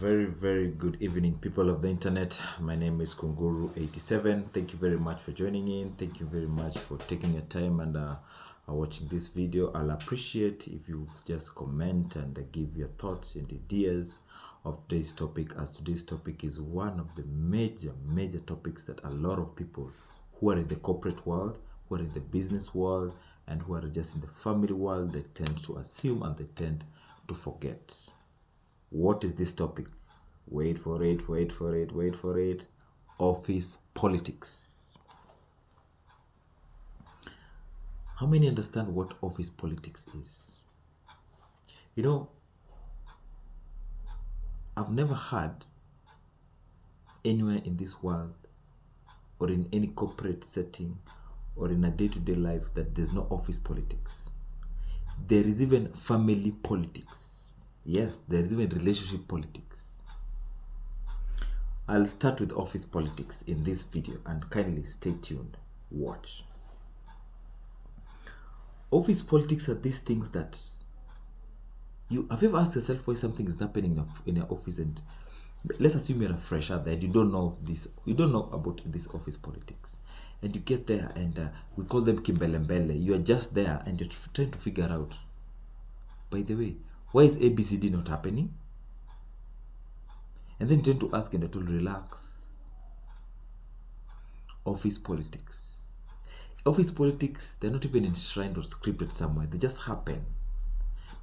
Very good evening, people of the internet. My name is Kunguru87. Thank you very much for joining in. Thank you very much for taking your time and watching this video. I'll appreciate if you just comment and give your thoughts and ideas of today's topic, as today's topic is one of the major topics that a lot of people who are in the corporate world, who are in the business world, and who are just in the family world, they tend to assume and they tend to forget. What is this topic? Wait for it. Office politics. How many understand what office politics is? You know, I've never heard anywhere in this world or in any corporate setting or in a day-to-day life that there's no office politics. There is even family politics. Yes, there is even relationship politics. I'll start with office politics in this video and kindly stay tuned. Watch. Office politics are these things that have you ever asked yourself why something is happening in your office, and let's assume you're a fresher there, you don't know about this office politics, and you get there and we call them kimbelembele. You are just there and you're trying to figure out, by the way, why is ABCD not happening? And then you tend to ask and to relax. Office politics. Office politics, they're not even enshrined or scripted somewhere. They just happen.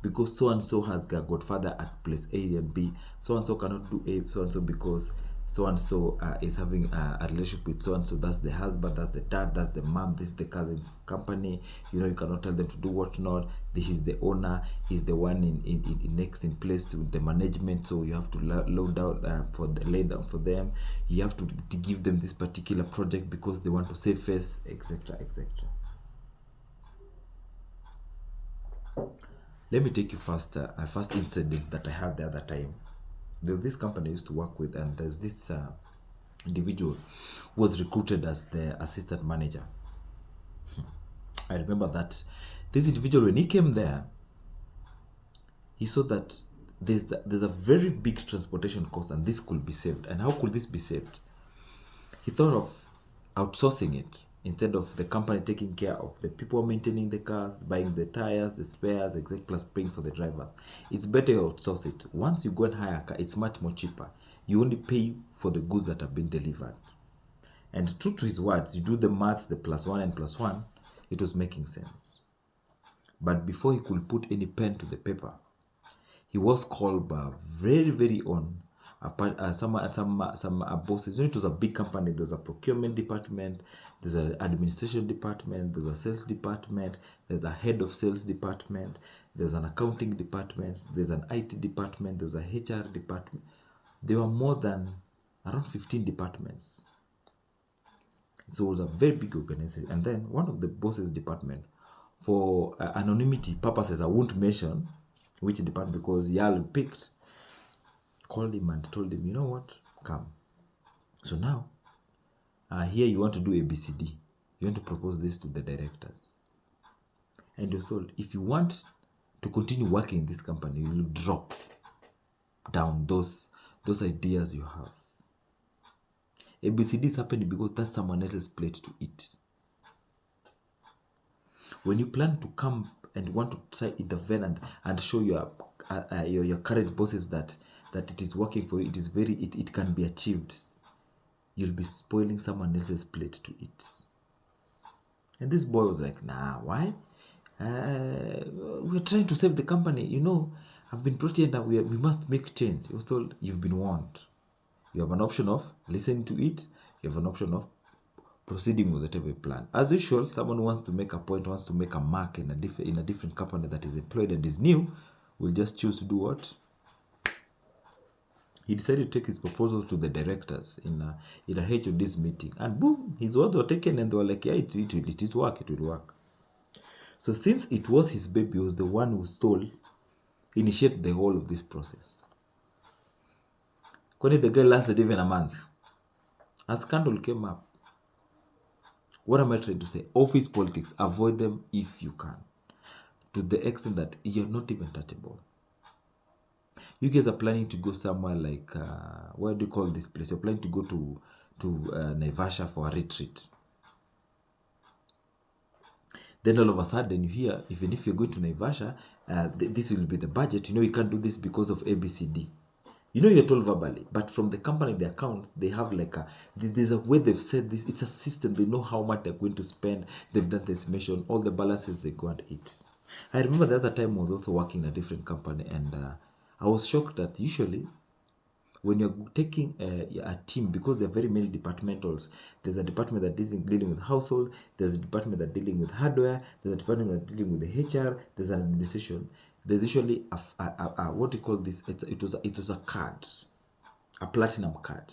Because so-and-so has got godfather at place A and B. So-and-so cannot do A, so-and-so, because so-and-so is having a relationship with so-and-so. That's the husband, that's the dad, that's the mom, this is the cousin's company. You know, you cannot tell them to do what not. This is the owner. He's the one in next in place to the management. So you have to lay down for them. You have to give them this particular project because they want to save face, etc., etc. Let me take you first. A first incident that I had the other time. There was this company I used to work with, and there's this individual who was recruited as the assistant manager. I remember that this individual, when he came there, he saw that there's a very big transportation cost, and this could be saved. And how could this be saved? He thought of outsourcing it. Instead of the company taking care of the people maintaining the cars, buying the tires, the spares, etc., plus paying for the driver, it's better you outsource it. Once you go and hire a car, it's much more cheaper. You only pay for the goods that have been delivered. And true to his words, you do the maths, the +1 and +1, it was making sense. But before he could put any pen to the paper, he was called by very own some bosses. You know, it was a big company. There's a procurement department, there's an administration department, there's a sales department, there's a head of sales department, there's an accounting department, there's an IT department, there's a HR department. There were more than around 15 departments. So it was a very big organization. And then one of the bosses' department, for anonymity purposes, I won't mention which department because y'all picked, called him and told him, you know what, come. So now, here you want to do ABCD. You want to propose this to the directors. And you're told, if you want to continue working in this company, you will drop down those ideas you have. ABCD is happening because that's someone else's plate to eat. When you plan to come and want to try intervene and show your current bosses that it is working for you, it can be achieved, you'll be spoiling someone else's plate to eat. And this boy was like, nah, why? We're trying to save the company. You know, I've been brought in that we must make change. He was told, you've been warned. You have an option of listening to it. You have an option of proceeding with whatever plan. As usual, someone who wants to make a point, wants to make a mark in a different company that is employed and is new, will just choose to do what? He decided to take his proposal to the directors in a HOD's meeting, and boom, his words were taken, and they were like, yeah, it will work. So since it was his baby, he was the one who initiated the whole of this process. When the girl lasted even a month, a scandal came up. What am I trying to say? Office politics, avoid them if you can, to the extent that you're not even touchable. You guys are planning to go somewhere like, what do you call this place? You're planning to go to Naivasha for a retreat. Then all of a sudden you hear, even if you're going to Naivasha, this will be the budget. You can't do this because of ABCD. You're told verbally, but from the company, the accounts, they have like there's a way they've said this. It's a system. They know how much they're going to spend. They've done the estimation, all the balances they go and eat. I remember the other time I was also working in a different company, and I was shocked that usually when you're taking a team, because there are very many departmentals, there's a department that is dealing with household, there's a department that dealing with hardware, there's a department that dealing with the HR, there's an administration. There's usually what do you call this? It was a card, a platinum card,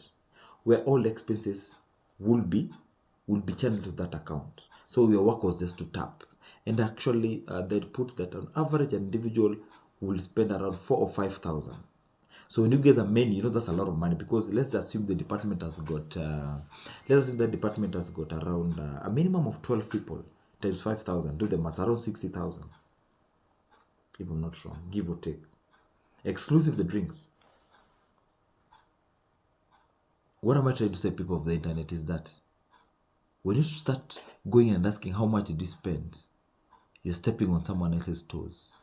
where all expenses will be channeled to that account. So your work was just to tap, and actually they'd put that on average an individual will spend around 4,000 or 5,000. So when you get a many, that's a lot of money, because let's assume the department has got around a minimum of 12 people times 5,000. Do the maths, around 60,000. If I'm not wrong, give or take. Exclusive the drinks. What am I trying to say, people of the internet, is that when you start going and asking how much did you spend, you're stepping on someone else's toes.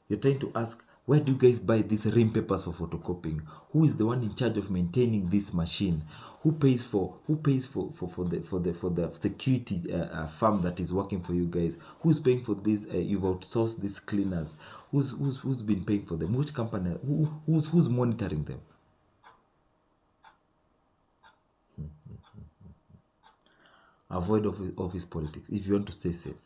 You're trying to ask, where do you guys buy these rim papers for photocopying? Who is the one in charge of maintaining this machine? Who pays for the security firm that is working for you guys? Who's paying for this? You've outsourced these cleaners. Who's been paying for them? Which company? Who's monitoring them? Avoid office politics if you want to stay safe.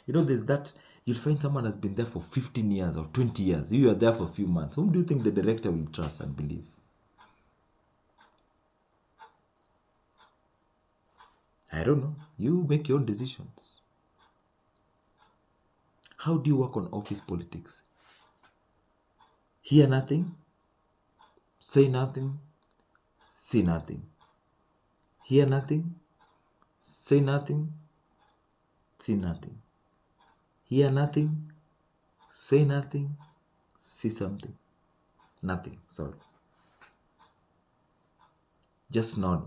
There's that. You'll find someone has been there for 15 years or 20 years. You are there for a few months. Whom do you think the director will trust and believe? I don't know. You make your own decisions. How do you work on office politics? Hear nothing, say nothing, see nothing. Hear nothing, say nothing, see nothing. Hear nothing, say nothing, see something. Nothing, sorry. Just nod.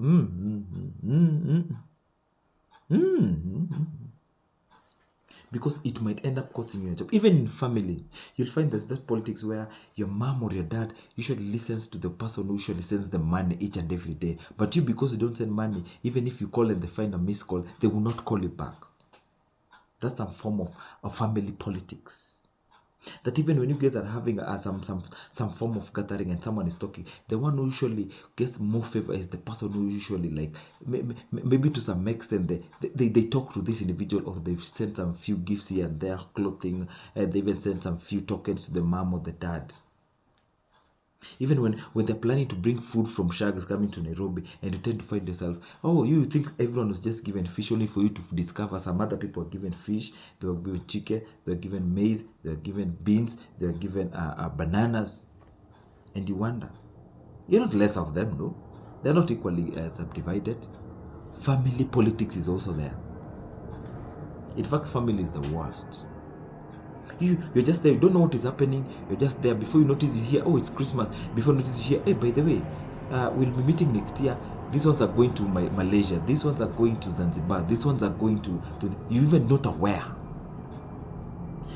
Because it might end up costing you a job. Even in family, you'll find there's that politics where your mom or your dad usually listens to the person who usually sends them money each and every day. But you, because you don't send money, even if you call and they find a missed call, they will not call you back. That's some form of family politics. That even when you guys are having some form of gathering and someone is talking, the one who usually gets more favor is the person who usually, like, maybe to some extent they talk to this individual, or they've sent some few gifts here and there, clothing, and they even sent some few tokens to the mom or the dad. Even when they're planning to bring food from Shags coming to Nairobi, and you tend to find yourself, you think everyone was just given fish, only for you to discover some other people were given fish, they were given chicken, they were given maize, they were given beans, they were given bananas, and you wonder. You're not less of them, no? They're not equally subdivided. Family politics is also there. In fact, family is the worst. You're just there, you don't know what is happening, you're just there. Before you notice, you hear, it's Christmas. Before you notice, you hear, hey, by the way, we'll be meeting next year. These ones are going to Malaysia, these ones are going to Zanzibar, these ones are going to you even not aware.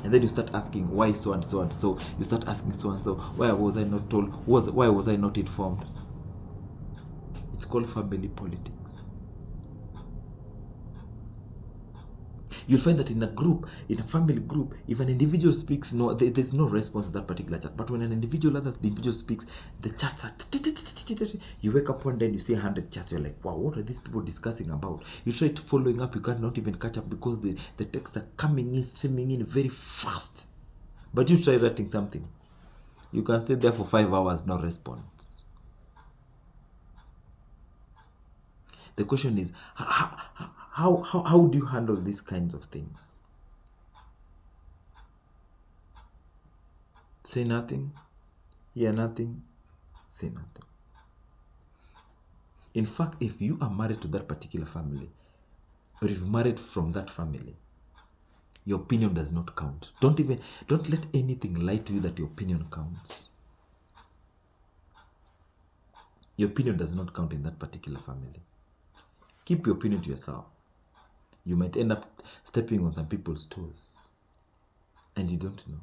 And then you start asking, why so and so and so? You start asking so and so, why was I not told? Why was I not informed? It's called family politics. You'll find that in a family group, if an individual speaks, there's no response to that particular chat. But when an individual speaks, the chats are. You wake up one day and you see 100 chats. You're like, wow, what are these people discussing about? You try to following up, you cannot even catch up because the texts are coming in, streaming in very fast. But you try writing something, you can stay there for 5 hours, no response. The question is, how do you handle these kinds of things? Say nothing, hear nothing, say nothing. In fact, if you are married to that particular family, or if you're married from that family, Your opinion does not count. Don't let anything lie to you that your opinion counts. Your opinion does not count in that particular family. Keep your opinion to yourself. You might end up stepping on some people's toes, and you don't know.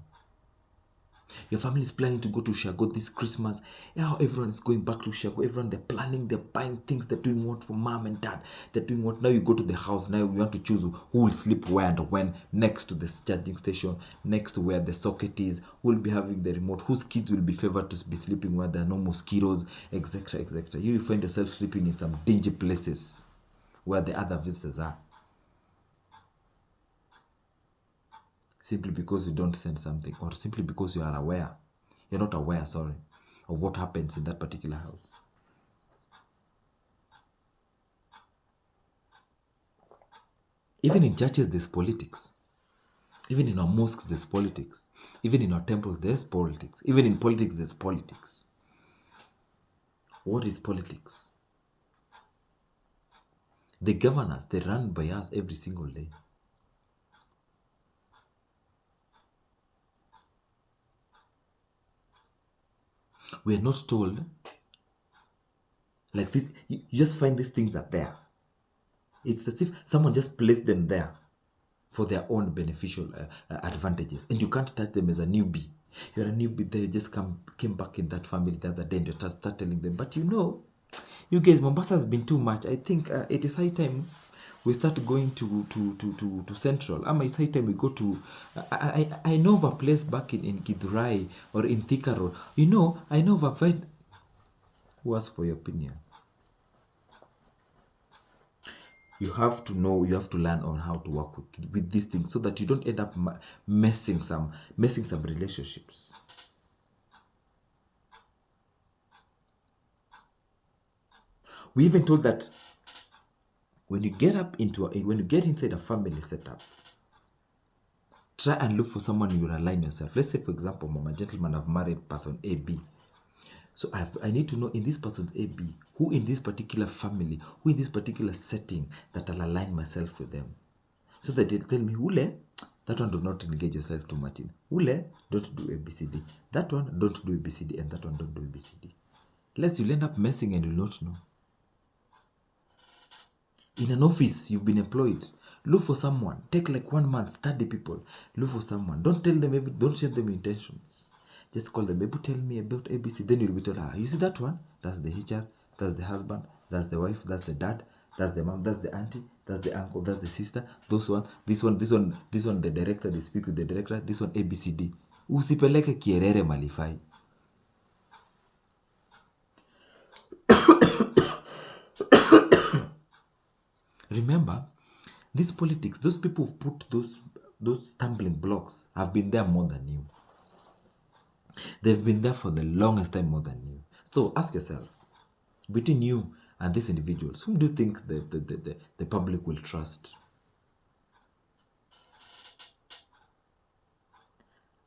Your family is planning to go to Shago this Christmas. Yeah, everyone is going back to Shago. Everyone, they're planning, they're buying things, they're doing what for mom and dad. They're doing what. Now you go to the house. Now you want to choose who will sleep where and when, next to the charging station, next to where the socket is, who will be having the remote, whose kids will be favored to be sleeping where there are no mosquitoes, etc., etc. You will find yourself sleeping in some dingy places where the other visitors are. Simply because you don't send something, or simply because you are aware. You're not aware, sorry, of what happens in that particular house. Even in churches, there's politics. Even in our mosques, there's politics. Even in our temples, there's politics. Even in politics, there's politics. What is politics? The governors, they run by us every single day. We are not told like this. You just find these things are there. It's as if someone just placed them there for their own beneficial advantages, and you can't touch them as a newbie. You're a newbie there. You just came back in that family the other day, and you start telling them, but you guys, Mombasa has been too much. I think it is high time we start going to Central. It's high time we go to. I know of a place back in Githurai or in Thika Road. I know of a fight. Who asked for your opinion? You have to know, you have to learn on how to work with these things so that you don't end up messing some relationships. We even told that when you get inside a family setup, try and look for someone you align yourself. Let's say, for example, I'm a gentleman, I've married person AB. So I need to know in this person AB, who in this particular family, who in this particular setting, that I'll align myself with them. So that they'll tell me, Ule, that one do not engage yourself too much in. Ule, don't do ABCD. That one, don't do ABCD. And that one, don't do ABCD. Lest you'll end up messing and you'll not know. In an office, you've been employed. Look for someone. Take like 1 month, study people. Look for someone. Don't tell them don't share them intentions. Just call them, maybe tell me about ABC. Then you'll be told, you see that one? That's the HR, that's the husband, that's the wife, that's the dad, that's the mom, that's the auntie, that's the uncle, that's the sister. This one, the director, they speak with the director. This one, ABCD. Usipeleke kierere malifai. Remember, this politics, those people who've put those stumbling blocks have been there more than you. They've been there for the longest time more than you. So ask yourself, between you and these individuals, whom do you think the public will trust?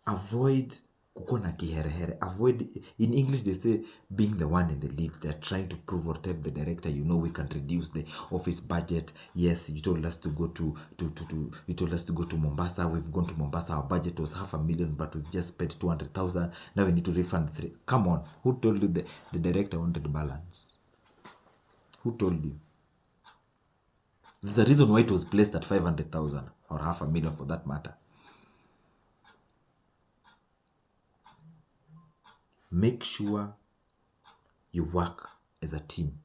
Avoid kukona kiherehere. Avoid, in English they say, being the one in the lead. They're trying to prove or tell the director, we can reduce the office budget. Yes, you told us to go to Mombasa. We've gone to Mombasa. Our budget was 500,000, but we've just spent 200,000. Now we need to refund 3. Come on, who told you the director wanted balance? Who told you? There's a reason why it was placed at 500,000 or 500,000 for that matter. Make sure you work as a team.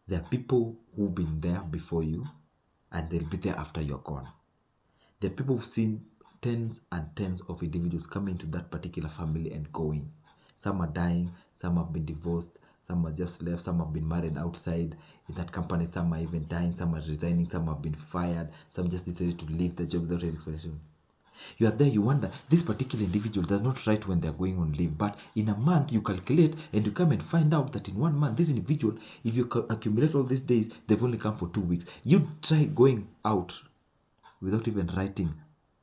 There are people who've been there before you, and they'll be there after you're gone. There are people who've seen tens and tens of individuals coming into that particular family and going. Some are dying, some have been divorced, some are just left, some have been married outside in that company, some are even dying, some are resigning, some have been fired, some just decided to leave the job without any explanation. You are there, you wonder, this particular individual does not write when they're going on leave, but in a month you calculate and you come and find out that in 1 month, this individual, if you accumulate all these days, they've only come for 2 weeks. You try going out without even writing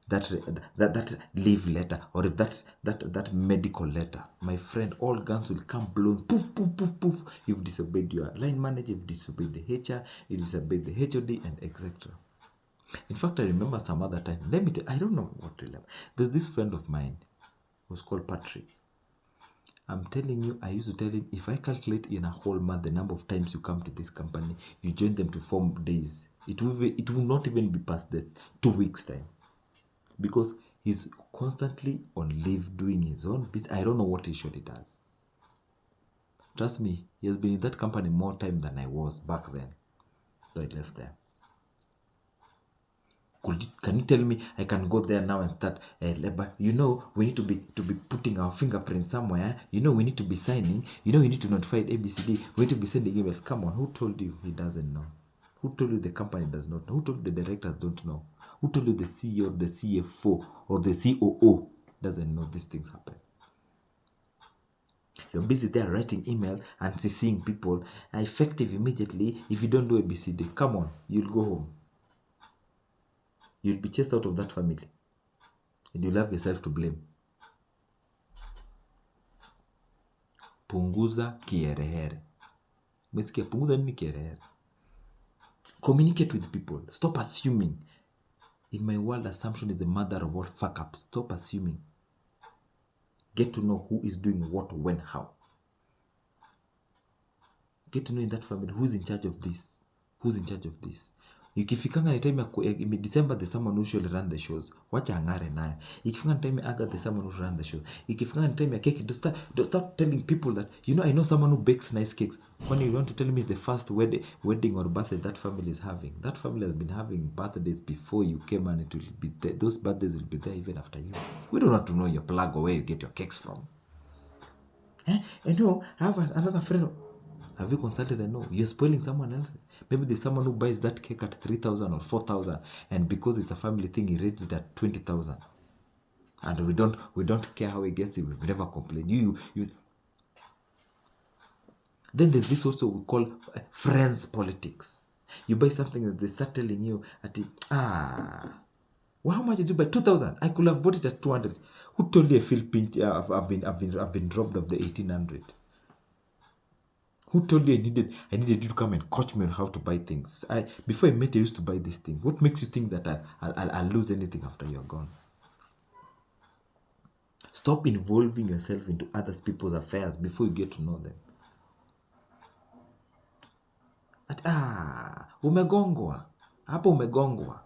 that leave letter, or if that medical letter. My friend, all guns will come blowing, poof, poof, poof, poof. You've disobeyed your line manager, you've disobeyed the HR, you've disobeyed the HOD, and etc. In fact, I remember some other time. Let me tell, I don't know what to tell. There's this friend of mine who was called Patrick. I'm telling you, I used to tell him, if I calculate in a whole month the number of times you come to this company, you join them to 4 days, it will not even be past this 2 weeks time. Because he's constantly on leave doing his own business. I don't know what he usually does. Trust me, he has been in that company more time than I was back then. So I left there. Can you tell me I can go there now and start labor? You know, we need to be putting our fingerprint somewhere. You know, we need to be signing. You know, we need to notify ABCD. We need to be sending emails. Come on, who told you he doesn't know? Who told you the company does not know? Who told you the directors don't know? Who told you the CEO, the CFO, or the COO doesn't know these things happen? You're busy there writing emails and seeing people effective immediately. If you don't do ABCD, come on, you'll go home. You'll be chased out of that family. And you'll have yourself to blame. Punguza kiherehere. Umesikia? Punguza nini kiherehere? Communicate with people. Stop assuming. In my world, assumption is the mother of all fuck-ups. Stop assuming. Get to know who is doing what, when, how. Get to know in that family who's in charge of this. Who's in charge of this. Ikifikanga ni time ya December, the someone who should run the shows. Wacha angare nayo. Ikifikanga ni time ya August, the someone who run the shows. Ikifikanga ni time ya cake, don't start telling people that, you know, I know someone who bakes nice cakes. When you want to tell me it's the first wedding or birthday that family is having. That family has been having birthdays before you came, and it will be there. Those birthdays will be there even after you. We don't want to know your plug or where you get your cakes from. I know, I have another friend. Have you consulted them? No, you're spoiling someone else's. Maybe there's someone who buys that cake at 3,000 or 4,000, and because it's a family thing, he rates it at 20,000. And we don't care how he gets it. We've never complained. You. Then there's this also we call friends politics. You buy something that they start telling you at well, how much did you buy? 2,000. I could have bought it at 200. Who told you I feel pinched? I've been robbed of the 1,800. Who told you I needed you to come and coach me on how to buy things? Before I met you, I used to buy this thing. What makes you think that I'll lose anything after you're gone? Stop involving yourself into other people's affairs before you get to know them. Umegongwa. Hapo umegongwa.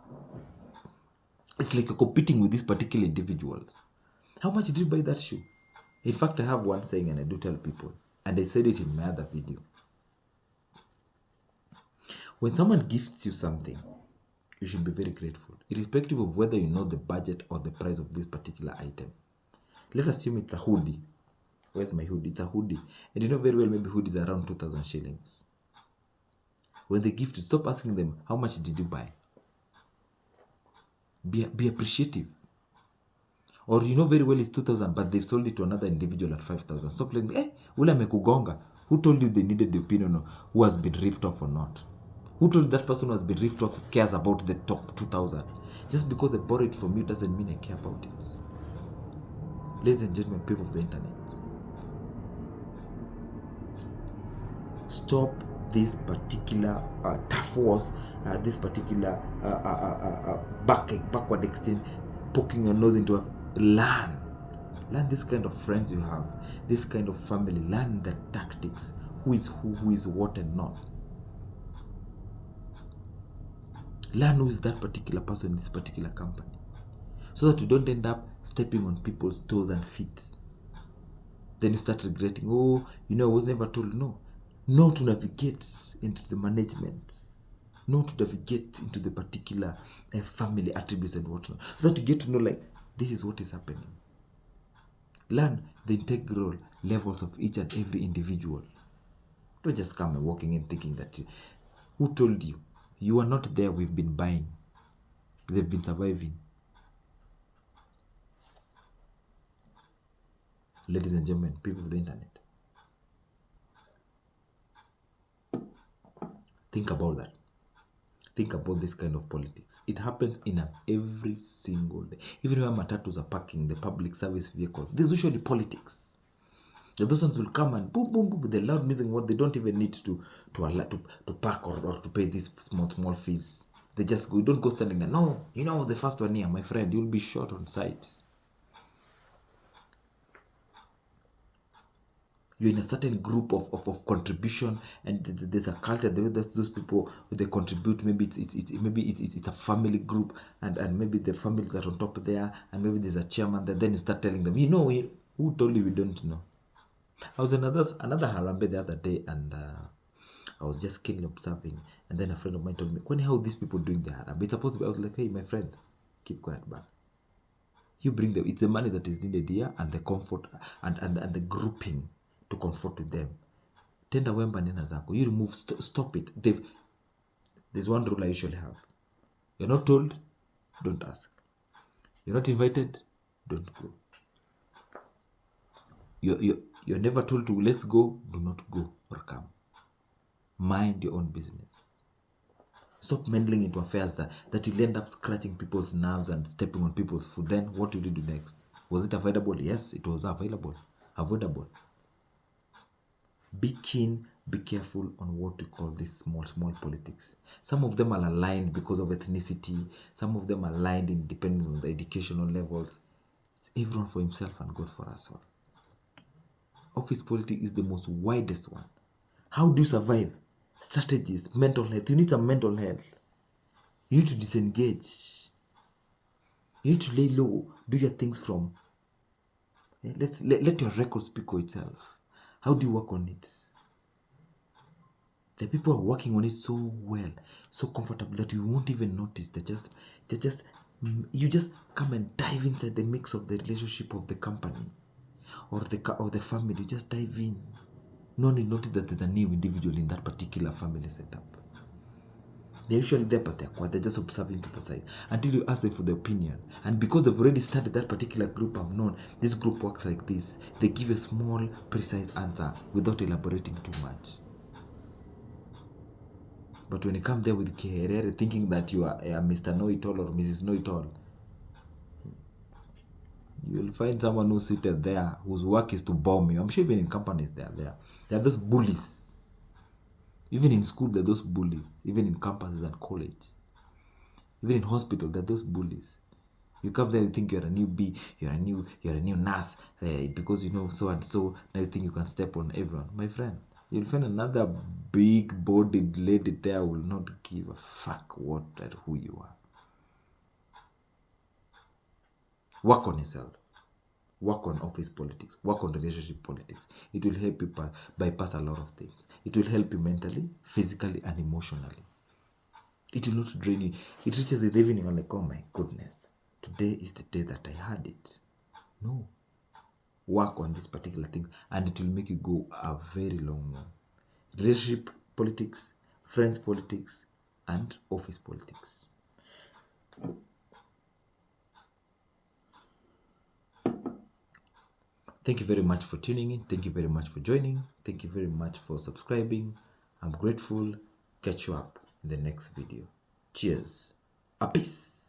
It's like you're competing with these particular individuals. How much did you buy that shoe? In fact, I have one saying, and I do tell people, and I said it in my other video. When someone gifts you something, you should be very grateful, irrespective of whether you know the budget or the price of this particular item. Let's assume it's a hoodie. Where's my hoodie? It's a hoodie. And you know very well, maybe hoodie is around 2,000 shillings. When they gift you, stop asking them, how much did you buy? Be appreciative. Or you know very well it's 2,000, but they've sold it to another individual at 5,000. Stop like, ule amekugonga. Who told you they needed the opinion of who has been ripped off or not? Who told that person who has been ripped off cares about the top 2,000? Just because I borrowed it from you doesn't mean I care about it. Ladies and gentlemen, people of the internet, stop this particular tough wars, this particular backward extent, poking your nose into a learn this kind of friends you have, this kind of family. Learn the tactics, who is what and not. Learn who is that particular person in this particular company, so that you don't end up stepping on people's toes and feet. Then you start regretting, I was never told. No to navigate into the management, no to navigate into the particular family attributes and whatnot, so that you get to know, like, this is what is happening. Learn the integral levels of each and every individual. Don't just come walking in thinking that who told you? You are not there. We've been buying. They've been surviving. Ladies and gentlemen, people of the internet, think about that. Think about this kind of politics. It happens in every single day. Even when matatus are parking, the public service vehicles, there's usually politics. Those ones will come and boom, boom, boom, with the loud music. What they don't even need to park or to pay these small fees. They just go. You don't go standing there. No, the first one here, my friend, you'll be shot on sight. You're in a certain group of contribution, and there's a culture. Those people, they contribute. Maybe it's a family group, and maybe the families are on top there, and maybe there's a chairman there. Then you start telling them, who told you we don't know? I was another Harambe the other day, and I was just keenly observing, and then a friend of mine told me, how are these people doing the Harambe? It's supposed to be. I was like, hey, my friend, keep quiet, man. You bring them. It's the money that is needed here, and the comfort, and the grouping to comfort with them. Tenda wemba nena zako. You remove, stop it. There's one rule I usually have. You're not told, don't ask. You're not invited, don't go. You're never told to let's go, do not go or come. Mind your own business. Stop meddling into affairs that you'll end up scratching people's nerves and stepping on people's foot. Then what will you do next? Was it available? Yes, it was available. Avoidable. Be keen, be careful on what we call this small politics. Some of them are aligned because of ethnicity. Some of them are aligned in depending on the educational levels. It's everyone for himself and God for us all. Office politics is the most widest one. How do you survive? Strategies, mental health. You need some mental health. You need to disengage. You need to lay low. Do your things from. Let your record speak for itself. How do you work on it? The people are working on it so well, so comfortable that you won't even notice. You just come and dive inside the mix of the relationship of the company or the family. You just dive in. No one will notice that there's a new individual in that particular family setup. They're usually there, but they're just observing to the side until you ask them for their opinion. And because they've already studied that particular group, I've known this group works like this. They give a small, precise answer without elaborating too much. But when you come there with Kiherere thinking that you are Mr. Know-it-all or Mrs. Know-it-all, you'll find someone who's seated there whose work is to bomb you. I'm sure even in companies they are there. There are those bullies. Even in school, there are those bullies. Even in campuses and college. Even in hospital, there are those bullies. You come there, you think you're a newbie, you're a new nurse, because you know so and so. Now you think you can step on everyone. My friend, you'll find another big-bodied lady there will not give a fuck what and who you are. Work on yourself. Work on office politics. Work on relationship politics. It will help you bypass a lot of things. It will help you mentally, physically, and emotionally. It will not drain you. It reaches the evening, you're like, oh my goodness, today is the day that I had it. No. Work on this particular thing, and it will make you go a very long way. Relationship politics, friends politics, and office politics. Thank you very much for tuning in. Thank you very much for joining. Thank you very much for subscribing. I'm grateful. Catch you up in the next video. Cheers. A peace.